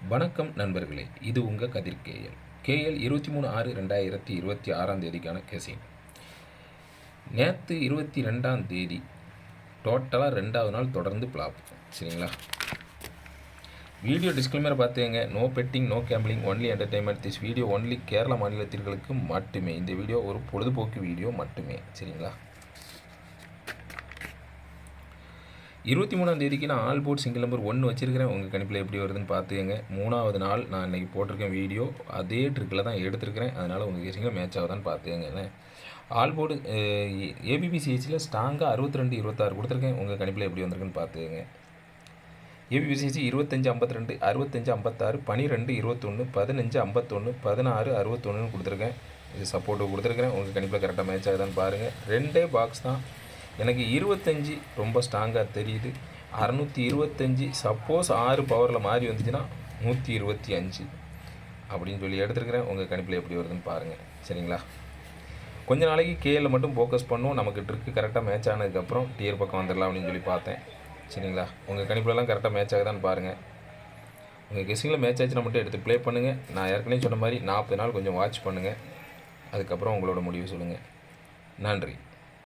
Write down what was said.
வணக்கம் நண்பர்களே, இது உங்கள் கதிர் கேஎல் 23/6/2026 கேசிங். நேற்று 22 டோட்டலாக 2வது நாள் தொடர்ந்து பிளாப். சரிங்களா? வீடியோ டிஸ்க்ளைமரை பார்த்துங்க. No betting, no gambling, only entertainment. This video only Kerala மாநிலத்திற்கு மட்டுமே. இந்த வீடியோ ஒரு பொழுதுபோக்கு வீடியோ மட்டுமே. சரிங்களா? 23 நான் ஆல் போர்ட் சிங்கிள் நம்பர் 1 வச்சுருக்கிறேன். உங்கள் கணிப்பில் எப்படி வருதுன்னு பார்த்துக்கங்க. 3வது நாள் நான் இன்றைக்கி போட்டிருக்கேன் வீடியோ, அதே ட்ரிக்கில் தான் எடுத்துருக்கிறேன். அதனால் உங்கள் கேசிங்கில் மேட்ச் ஆகுதான்னு பார்த்துக்கங்க. ஆல் போர்டு ஏபிபிசிஹெச்சில் ஸ்ட்ராங்காக 62-26 கொடுத்துருக்கேன். உங்கள் கணிப்பில் எப்படி வந்திருக்குன்னு பார்த்துக்கங்க. ஏபிபிசிஹெச் 25-52, 65-56, 12-21, 15-51, 16-61 கொடுத்துருக்கேன். இது சப்போர்ட்டு கொடுத்துருக்கிறேன். உங்கள் கணிப்பில் கரெக்டாக மேட்ச் ஆகுதான்னு பாருங்கள். 2 பாக்ஸ் தான். எனக்கு 25 ரொம்ப ஸ்ட்ராங்காக தெரியுது. 625 சப்போஸ் 6 பவரில் மாறி வந்துச்சுன்னா 125 அப்படின்னு சொல்லி எடுத்துருக்கிறேன். உங்கள் கணிப்பில் எப்படி வருதுன்னு பாருங்கள். சரிங்களா? கொஞ்ச நாளைக்கு கேஎல்ல மட்டும் ஃபோக்கஸ் பண்ணுவோம். நமக்கு ட்ரிக்கு கரெக்டாக மேட்ச் ஆனதுக்கப்புறம் டியர் பக்கம் வந்துடலாம் அப்படின்னு சொல்லி பார்த்தேன். சரிங்களா? உங்கள் கணிப்பிலலாம் கரெக்டாக மேட்ச் ஆகுதான்னு பாருங்கள். உங்கள் கெஸ்ஸிங்கில் மேட்ச் ஆச்சுன்னா மட்டும் எடுத்து ப்ளே பண்ணுங்கள். நான் ஏற்கனவே சொன்ன மாதிரி 40 நாள் கொஞ்சம் வாட்ச் பண்ணுங்கள். அதுக்கப்புறம் உங்களோட முடிவு சொல்லுங்கள். நன்றி.